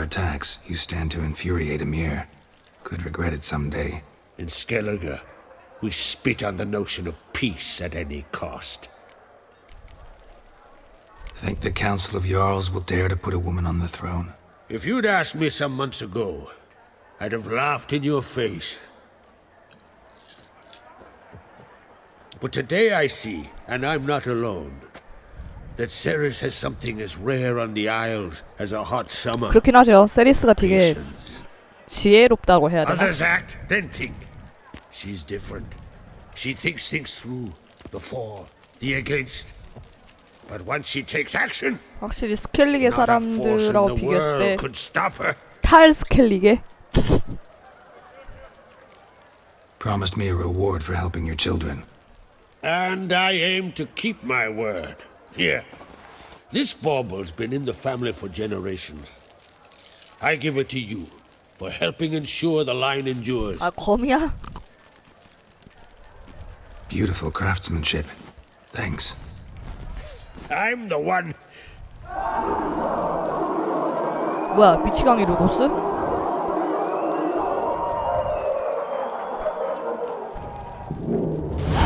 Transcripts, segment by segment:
attacks, you stand to infuriate Emir. Could regret it someday. In Skellige, we spit on the notion of peace at any cost. Think the Council of Jarls will dare to put a woman on the throne? If you'd asked me some months ago, I'd have laughed in your face. But today I see, and I'm not alone, that Ceres has something as rare on the Isles as a hot summer. 그렇긴 하죠. 세리스가 되게 Patience. 지혜롭다고 해야 되나? Others act, then think. She's different. She thinks things through, the for, the against. But once she takes action, 확실히 스켈리게 not a force in 사람들하고 the 비교했을 world 때 could stop her. 탈 스켈리게? Promised me a reward for helping your children. And I aim to keep my word. Here, this bauble's been in the family for generations. I give it to you for helping ensure the line endures. 아, 검이야? Beautiful craftsmanship. Thanks. I'm the one. 뭐야, 미치광이 루고스?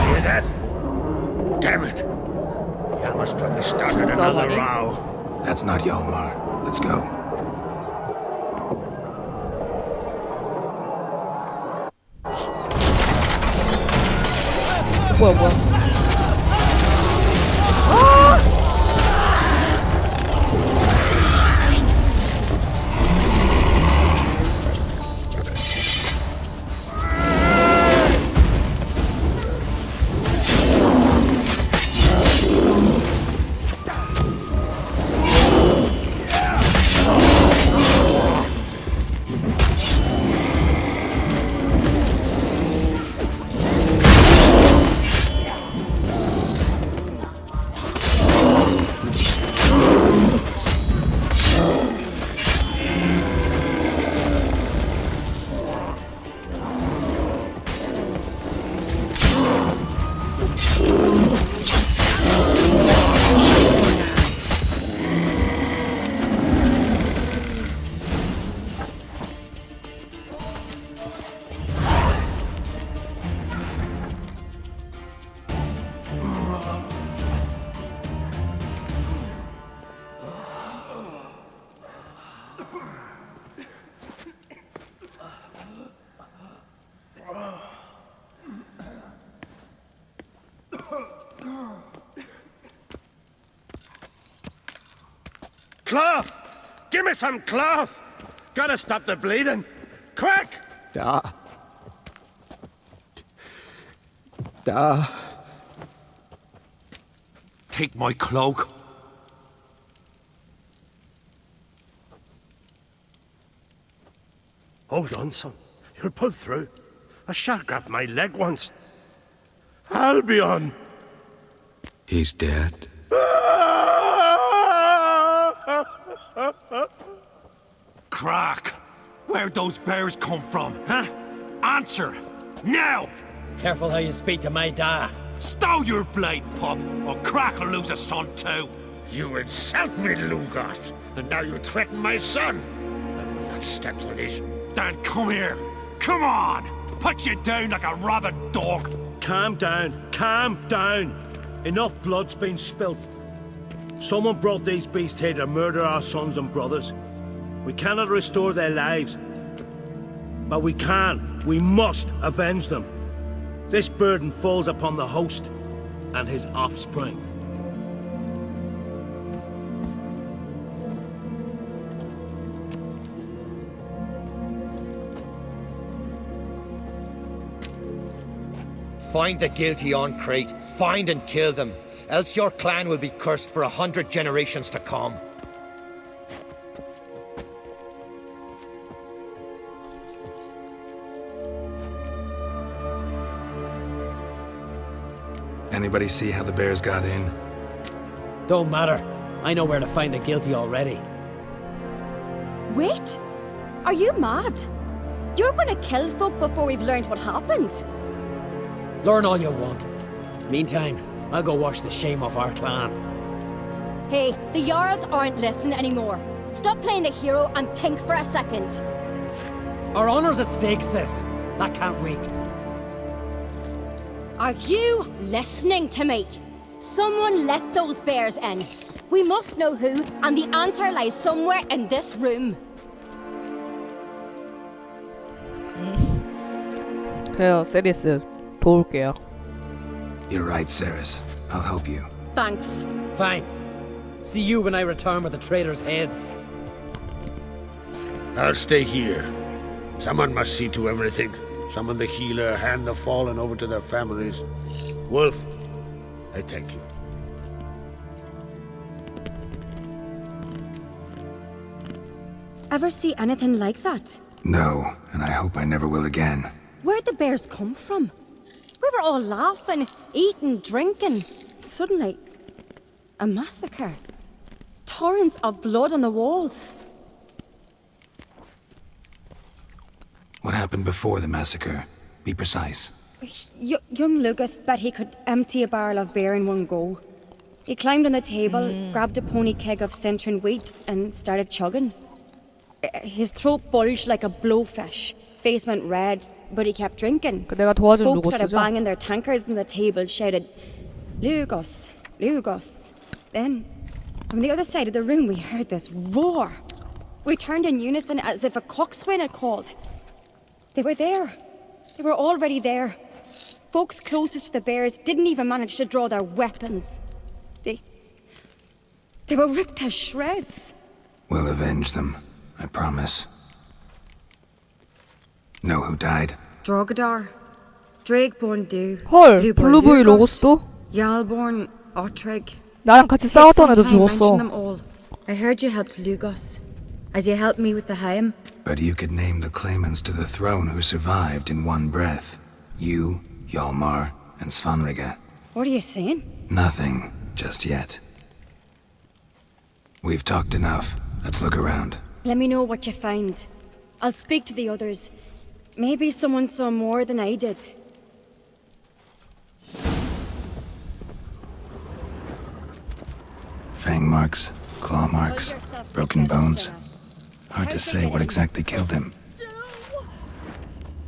Hear that? Damn it! Yalmar's probably started another row. That's not Yalmar. Let's go. 뭐야. Cloth! Give me some cloth! Gotta stop the bleeding! Quick! Da. Take my cloak. Hold on, son. You'll pull through. A shark grabbed my leg once. Albion! He's dead. Crack! Where'd those bears come from, huh? Answer! Now! Careful how you speak to my da. Stow your blade, pup, or Crack will lose a son too. You insult me, Lugos, and now you threaten my son. I will not stand for this. Dan, come here. Come on! Put you down like a rabid dog. Calm down. Calm down. Enough blood's been spilt. Someone brought these beasts here to murder our sons and brothers. We cannot restore their lives. But we can, we must avenge them. This burden falls upon the host and his offspring. Find the guilty on Crete. Find and kill them. Else your clan will be cursed for 100 generations to come. Anybody see how the bears got in? Don't matter. I know where to find the guilty already. Wait! Are you mad? You're gonna kill folk before we've learned what happened? Learn all you want. Meantime, I'll go wash the shame off our clan. Hey, the Jarls aren't listening anymore. Stop playing the hero and think for a second. Our honor's at stake, sis. I can't wait. Are you listening to me? Someone let those bears in. We must know who, and the answer lies somewhere in this room. 그래요, 세리스 도울게요. You're right, Ceres. I'll help you. Thanks. Fine. See you when I return with the traitors' heads. I'll stay here. Someone must see to everything. Summon the healer, hand the fallen over to their families. Wolf, I thank you. Ever see anything like that? No, and I hope I never will again. Where'd the bears come from? We were all laughing, eating, drinking. Suddenly, a massacre. Torrents of blood on the walls. What happened before the massacre? Be precise. Young Lucas bet he could empty a barrel of beer in one go. He climbed on the table, grabbed a pony keg of centering wheat, and started chugging. His throat bulged like a blowfish. Face went red, but he kept drinking. 내가 도와준 Folks started 로고스죠? banging their tankards on the table, shouted, Lugos, Lugos. Then, from the other side of the room, we heard this roar. We turned in unison as if a coxswain had called. They were there. They were already there. Folks closest to the bears didn't even manage to draw their weapons. They were ripped to shreds. We'll avenge them, I promise. Know who died? Drogadar, Drakeborn Du, 헐, 블루보이 로고스도? Yalborn, Otrigg. 나랑 같이 싸웠던 애도 죽었어. Them all. I heard you helped Lugos, as you helped me with the Haim. But you could name the claimants to the throne who survived in one breath. You, Hjalmar, and Svanrige. What are you saying? Nothing, just yet. We've talked enough. Let's look around. Let me know what you find. I'll speak to the others. Maybe someone saw more than I did. Fang marks, claw marks, broken bones. Hard to say what exactly killed him. No!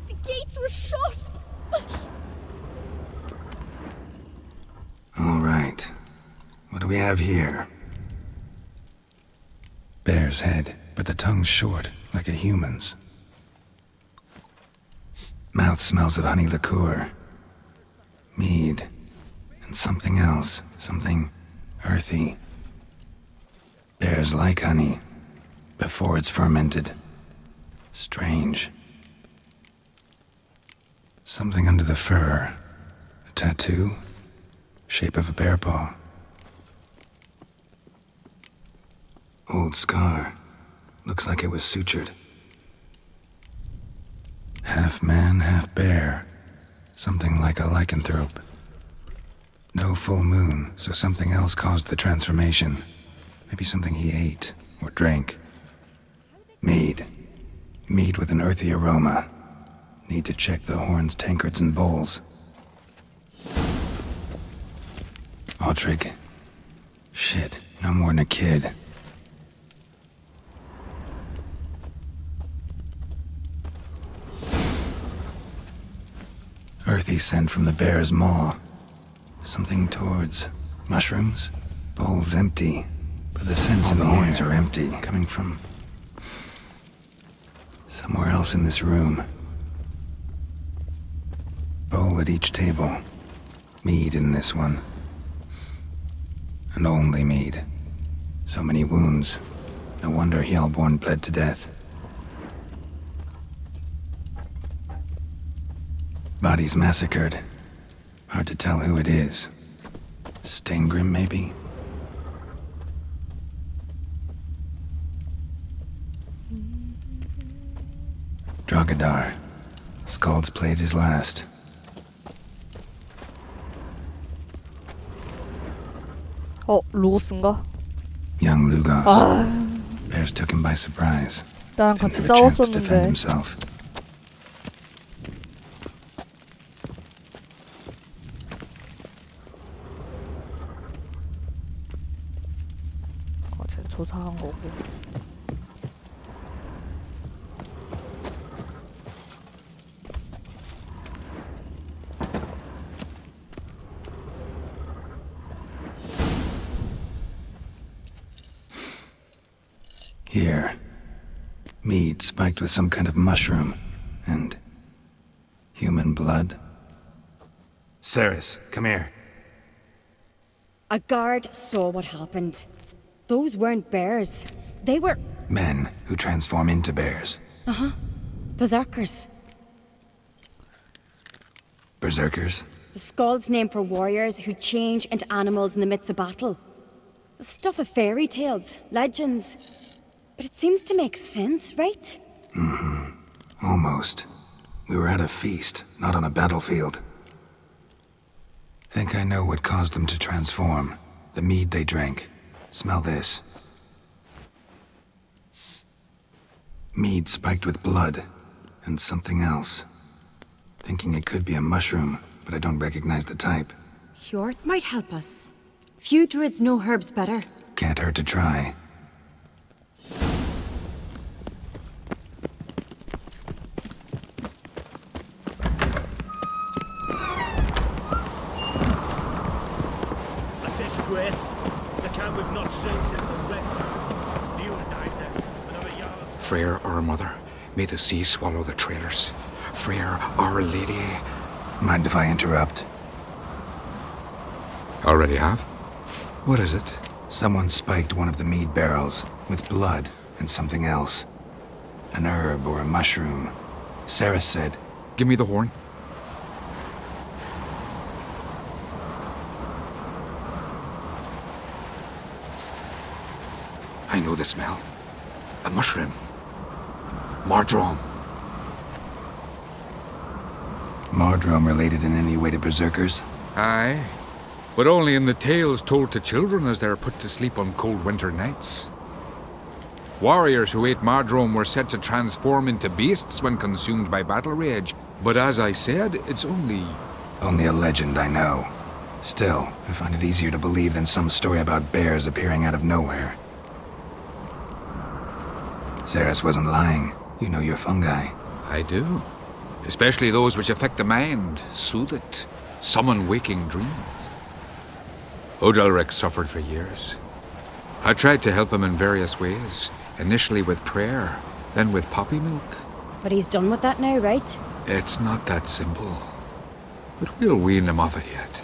The gates were shut! All right. What do we have here? Bear's head, but the tongue's short, like a human's. Mouth smells of honey liqueur, mead, and something else, something earthy. Bears like honey, before it's fermented. Strange. Something under the fur. A tattoo? Shape of a bear paw. Old scar. Looks like it was sutured. Half man, half bear. Something like a lycanthrope. No full moon, so something else caused the transformation. Maybe something he ate or drank. Mead. Mead with an earthy aroma. Need to check the horns, tankards, and bowls. Otrigg. Shit, no more than a kid. Earthy scent from the bear's maw. Something towards mushrooms? Bowl's empty, but the scents in the horns are empty, coming from somewhere else in this room. Bowl at each table. Mead in this one. And only mead. So many wounds. No wonder Hjalborn bled to death. Bodies massacred. Hard to tell who it is. Stengrim, maybe? Drogadar. Skald's played his last. 로고스인가? Young Lugos. Bears took him by surprise. 나랑 Didn't 같이 have a chance to defend 싸웠었는데. himself. 쟤 조사한 거고. Here. Mead spiked with some kind of mushroom. And human blood. Ceres, come here. A guard saw what happened. Those weren't bears. They were Men who transform into bears. berserkers. Berserkers? The Skald's name for warriors who change into animals in the midst of battle. The stuff of fairy tales, legends. But it seems to make sense, right? Almost. We were at a feast, not on a battlefield. Think I know what caused them to transform. The mead they drank. Smell this. Mead spiked with blood. And something else. Thinking it could be a mushroom, but I don't recognize the type. Hjort might help us. Few druids know herbs better. Can't hurt to try. A disgrace. The camp we've not seen since the wreck. Few have died there, and other yards. Freyr, our mother, may the sea swallow the traitors. Freyr, our lady. Mind if I interrupt? Already have? What is it? Someone spiked one of the mead barrels with blood and something else. An herb or a mushroom. Sarah said, Give me the horn. I know the smell. A mushroom. Mardrome. Mardrome related in any way to berserkers? Aye, but only in the tales told to children as they're put to sleep on cold winter nights. Warriors who ate Mardrome were said to transform into beasts when consumed by battle rage, but as I said, it's only... Only a legend, I know. Still, I find it easier to believe than some story about bears appearing out of nowhere. Ceres wasn't lying. You know your fungi. I do. Especially those which affect the mind, soothe it, summon waking dreams. Odalric suffered for years. I tried to help him in various ways, initially with prayer, then with poppy milk. But he's done with that now, right? It's not that simple, but we'll wean him off it yet.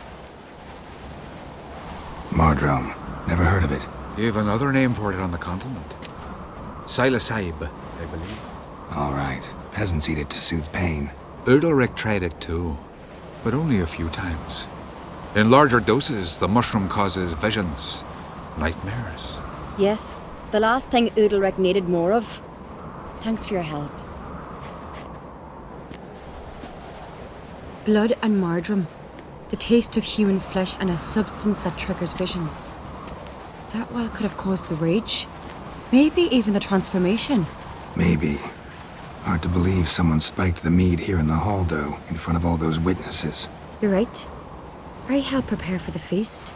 Mardrome. Never heard of it. You've another name for it on the continent. Silasaib, I believe. All right. Peasants eat it to soothe pain. Odalric tried it too, but only a few times. In larger doses, the mushroom causes visions, nightmares. Yes, the last thing Udalric needed more of. Thanks for your help. Blood and Mardrome. The taste of human flesh and a substance that triggers visions. That well could have caused the rage. Maybe even the transformation. Maybe. Hard to believe someone spiked the mead here in the hall, though, in front of all those witnesses. You're right. I helped prepare for the feast.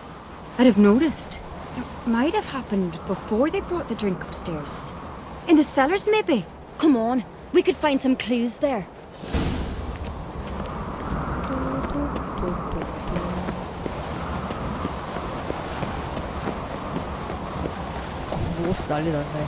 I'd have noticed. It might have happened before they brought the drink upstairs. In the cellars, maybe. Come on, we could find some clues there. 무엇이 난리 났네.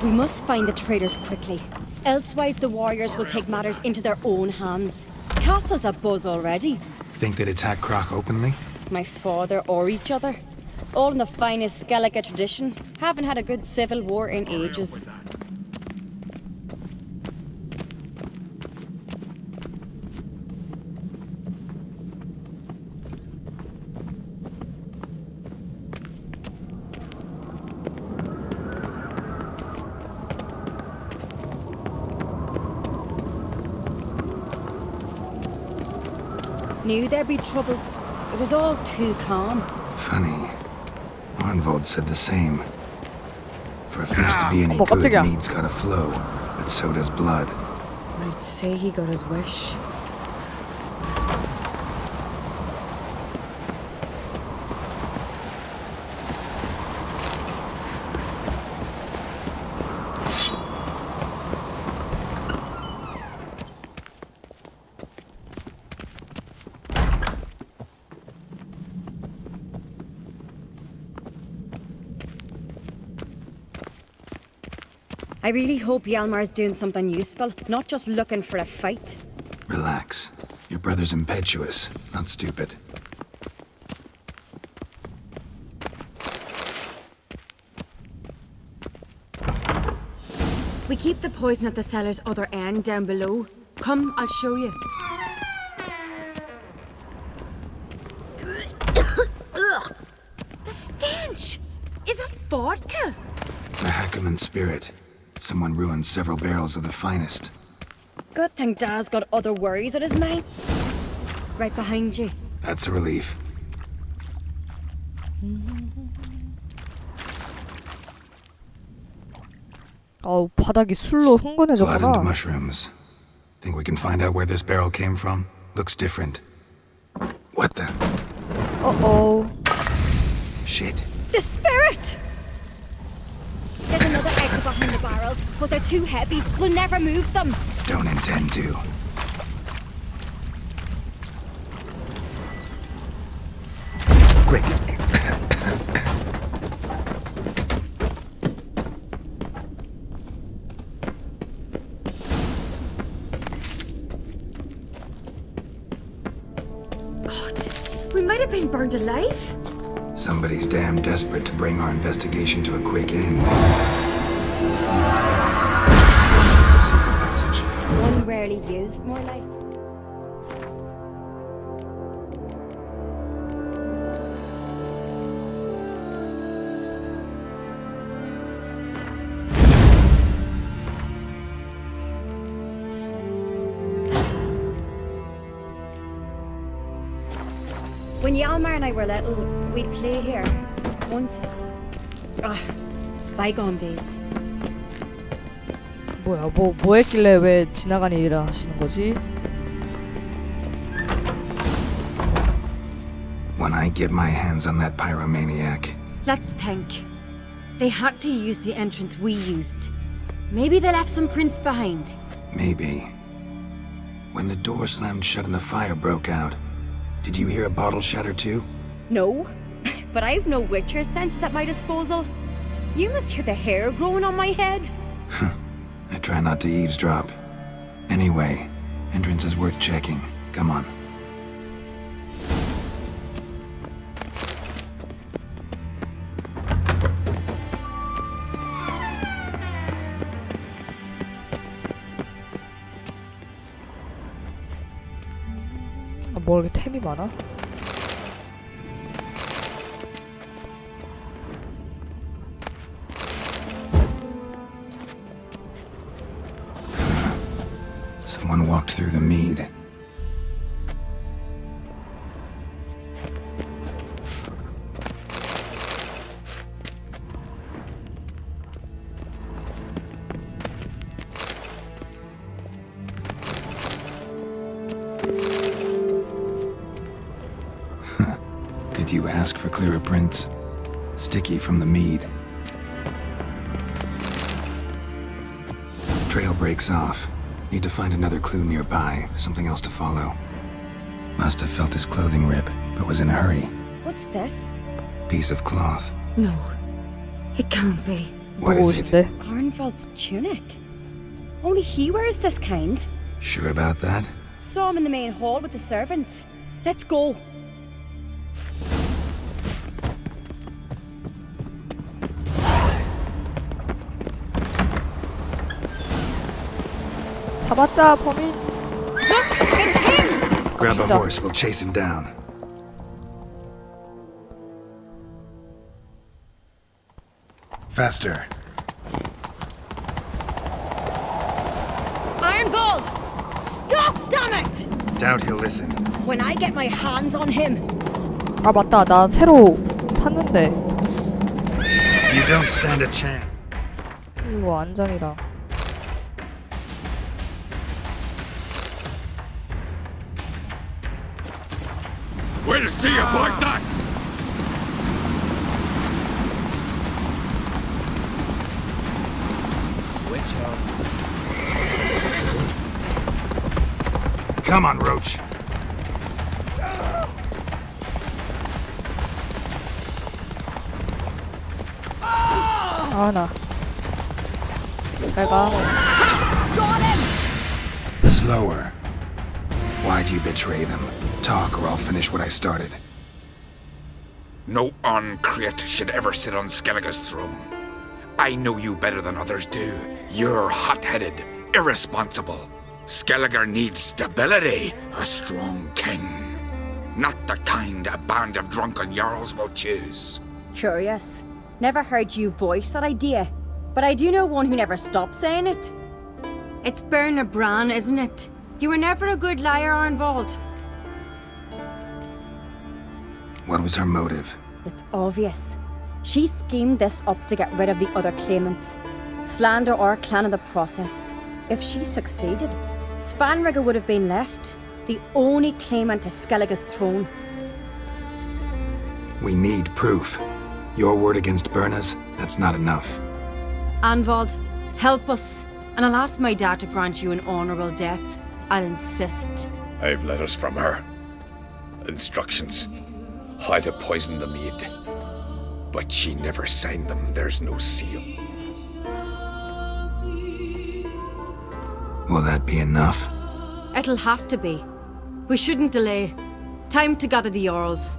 We must find the traitors quickly. Elsewise, the warriors will take matters into their own hands. Castle's abuzz already. Think they'd attack Croc openly? My father or each other. All in the finest Skellige tradition. Haven't had a good civil war in ages. Knew there'd be trouble. It was all too calm. Funny. Arnvold said the same. For a feast to be any Oh, good, 깜짝이야. mead's gotta flow, but so does blood. I'd say he got his wish. I really hope Hjalmar's doing something useful, not just looking for a fight. Relax. Your brother's impetuous, not stupid. We keep the poison at the cellar's other end down below. Come, I'll show you. The stench! Is that vodka? A Hackerman spirit. Someone ruined several barrels of the finest. Good thing Dad's got other worries on his mind. Right behind you. That's a relief. 아우, 바닥이 술로 Blood and 흥건해졌구나. mushrooms. Think we can find out where this barrel came from? Looks different. What the? 어어. Shit. The spirit! There's another exit behind the barrels, but they're too heavy. We'll never move them. Don't intend to. Quick. God, we might have been burned alive. Somebody's damn desperate to bring our investigation to a quick end. It's a secret passage. One rarely used, more like. When Hjalmar and I were little, we'd play here. Once. Bygone days. 뭐야, 뭐 했길래 왜 지나간 일이라 하시는 거지? When I get my hands on that pyromaniac. Let's think. They had to use the entrance we used. Maybe they left some prints behind. Maybe. When the door slammed shut and the fire broke out, did you hear a bottle shatter too? No, but I've no Witcher sense at my disposal. You must hear the hair growing on my head. I try not to eavesdrop. Anyway, entrance is worth checking. Come on. 뭐 이렇게 템이 많아? Someone walked through the mead. Could you ask for clearer prints? Sticky from the mead. Trail breaks off. Need to find another clue nearby, something else to follow. Must have felt his clothing rip, but was in a hurry. What's this? Piece of cloth. No, it can't be. What is it? 옷인데? Arnvald's tunic. Only he wears this kind. Sure about that? Saw him in the main hall with the servants. Let's go. 잡았다, 범인. Look, it's him! Grab a horse, we'll chase him down. Faster. Arnvald! Stop, damn it! Doubt he'll listen. When I get my hands on him. 아, 맞다. 나 새로 샀는데. You don't stand a chance. 이거 안장이라. We'll see about that! Switch on. Come on, Roach. 아, 나. 잘가. Slower. Why do you betray them? Talk or I'll finish what I started. No on-crate should ever sit on Skellige's throne. I know you better than others do. You're hot-headed, irresponsible. Skellige needs stability, a strong king. Not the kind a band of drunken jarls will choose. Curious. Never heard you voice that idea. But I do know one who never stops saying it. It's Berna Bran, isn't it? You were never a good liar, Arnvald. What was her motive? It's obvious. She schemed this up to get rid of the other claimants. Slander our clan in the process. If she succeeded, Svanrige would have been left, the only claimant to Skellige's throne. We need proof. Your word against Berna's, that's not enough. Anvald, help us, and I'll ask my dad to grant you an honourable death. I'll insist. I've letters from her. Instructions. How to poison the mead. But she never signed them. There's no seal. Will that be enough? It'll have to be. We shouldn't delay. Time to gather the Jarls.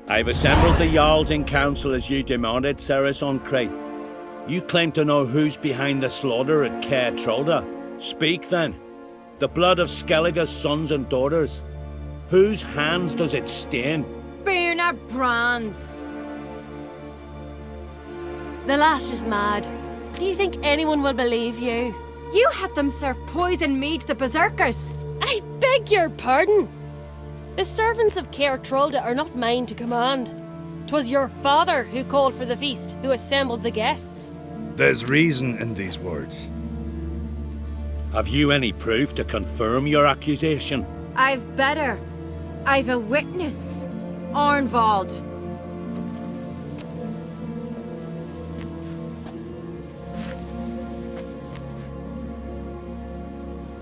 I've assembled the Jarls in council as you demanded, Ceres on Crate. You claim to know who's behind the slaughter at Caer Trolda. Speak then. The blood of Skellige's sons and daughters. Whose hands does it stain? Berna Bran's. The lass is mad. Do you think anyone will believe you? You had them serve poison mead to the berserkers. I beg your pardon. The servants of Caer Trolda are not mine to command. 'Twas your father who called for the feast, who assembled the guests. There's reason in these words. Have you any proof to confirm your accusation? I've better. I've a witness. Arnvald.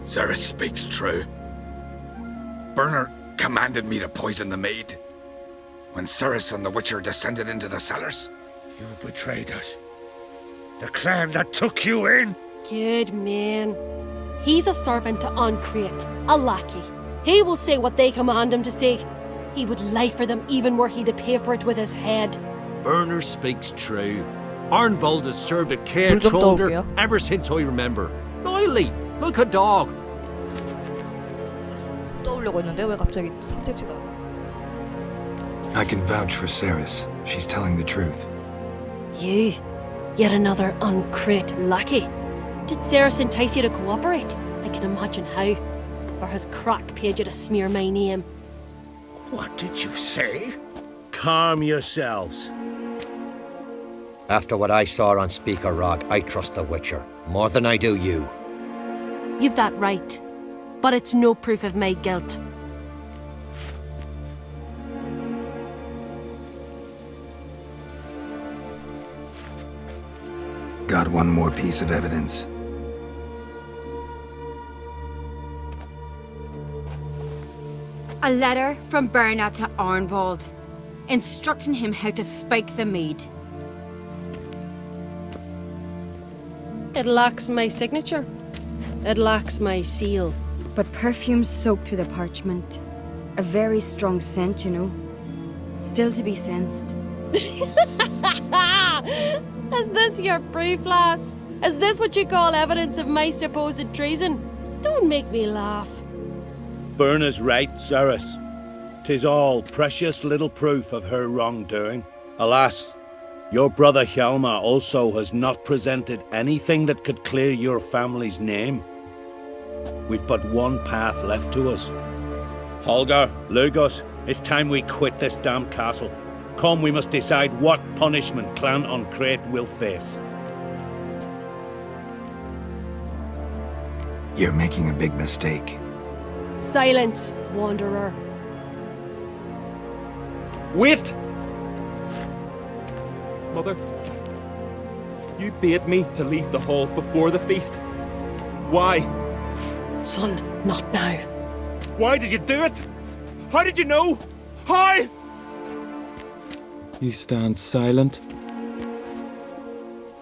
Ceres speaks true. Berner commanded me to poison the maid. When Ceres and the Witcher descended into the cellars. You betrayed us. The clan that took you in. Good man. He's a servant to Ancrate, a lackey. He will say what they command him to say. He would lie for them even were he to pay for it with his head. Berner speaks true. Arnvald has served at Caer 물 좀 Trolda 떠올게요. ever since I remember. Loyally, like a dog. 떠오려고 했는데 왜 갑자기 선택지가? I can vouch for Ceres. She's telling the truth. You, yet another Ancrate lackey. Did Ceres entice you to cooperate? I can imagine how. Or has Crack paid you to smear my name? What did you say? Calm yourselves. After what I saw on Speaker Rock, I trust the Witcher more than I do you. You've that right. But it's no proof of my guilt. Got one more piece of evidence. A letter from Berna to Arnvald, instructing him how to spike the mead. It lacks my signature. It lacks my seal. But perfume soaked through the parchment. A very strong scent, you know. Still to be sensed. Is this your proof, lass? Is this what you call evidence of my supposed treason? Don't make me laugh. Berna's right, Ceres. 'Tis all precious little proof of her wrongdoing. Alas, your brother Hjalmar also has not presented anything that could clear your family's name. We've but one path left to us. Holger, Lugos, it's time we quit this damn castle. Come, we must decide what punishment Clan Ancrate will face. You're making a big mistake. Silence, wanderer. Wait! Mother, you bade me to leave the hall before the feast. Why? Son, not now. Why did you do it? How did you know? How? You stand silent.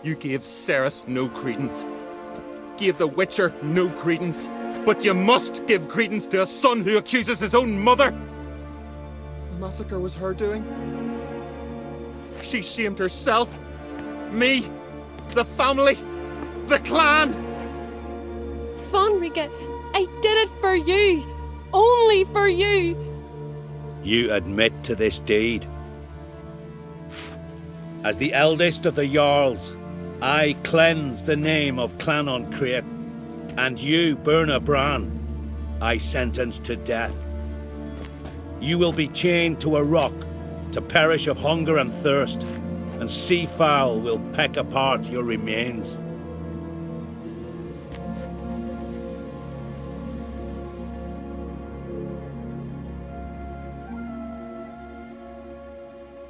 You gave Ceres no credence. Gave the Witcher no credence. But you must give credence to a son who accuses his own mother. The massacre was her doing. She shamed herself, me, the family, the clan. Svanrige, I did it for you. Only for you. You admit to this deed. As the eldest of the Jarls, I cleanse the name of Clan on Crete, and you, Burna Bran, I sentence to death. You will be chained to a rock to perish of hunger and thirst, and sea fowl will peck apart your remains.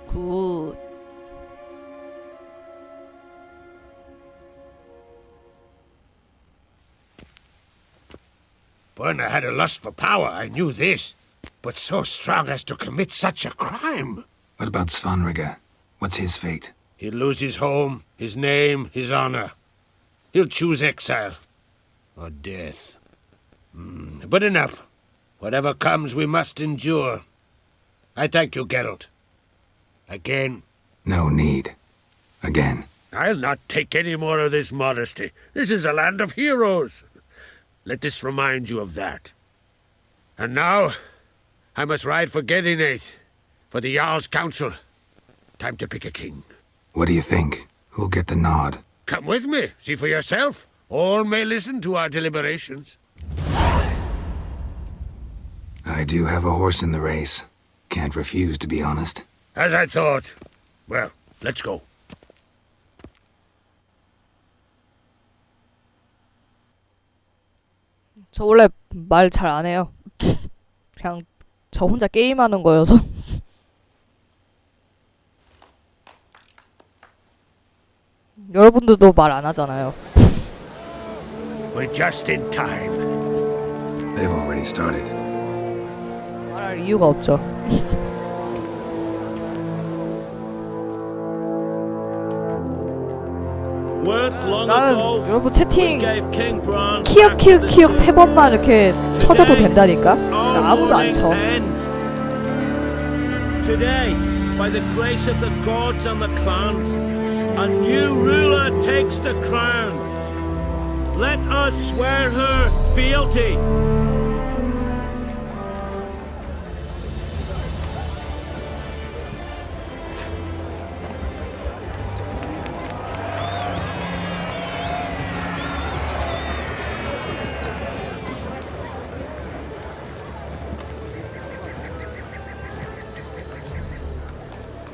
굿. Burna had a lust for power, I knew this. But so strong as to commit such a crime. What about Svanrige? What's his fate? He'll lose his home, his name, his honor. He'll choose exile. Or death. But enough. Whatever comes, we must endure. I thank you, Geralt. Again. No need. Again. I'll not take any more of this modesty. This is a land of heroes. Let this remind you of that. And now, I must ride for Gedinate, for the Jarl's Council. Time to pick a king. What do you think? Who'll get the nod? Come with me, see for yourself. All may listen to our deliberations. I do have a horse in the race. Can't refuse, to be honest. As I thought. Well, let's go. 저 원래 말 잘 안 해요. 그냥 저 혼자 게임하는 거여서. 여러분들도 말 안 하잖아요. We're just in time. They've already started. 말할 이유가 없죠. 나는 여러분 채팅 키읔 키읔 키읔 3번만 이렇게 쳐줘도 된다니까? 나 아무도 안 쳐. Today, by the grace of the gods and the clans, a new ruler takes the crown. Let us swear her fealty.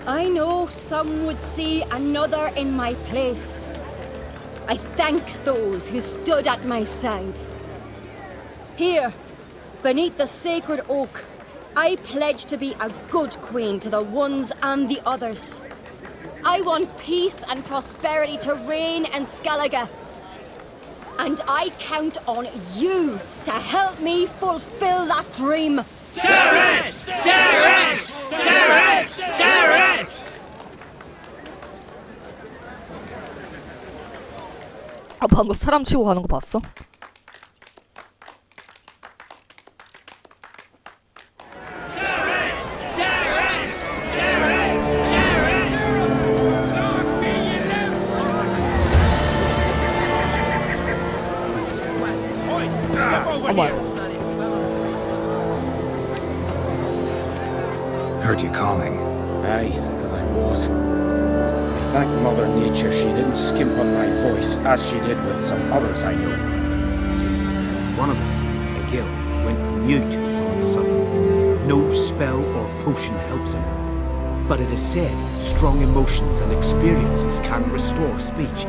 I know some would see another in my place. I thank those who stood at my side. Here, beneath the sacred oak, I pledge to be a good queen to the ones and the others. I want peace and prosperity to reign in Skellige. And I count on you to help me fulfill that dream. Ceres! Ceres! Ceres! Ceres! 아, 방금 사람 치고 가는 거 봤어? Heard you calling. Aye, because I was. I thank Mother Nature she didn't skimp on my voice, as she did with some others I know. See, one of us, a gill, went mute all of a sudden. No spell or potion helps him. But it is said strong emotions and experiences can restore speech.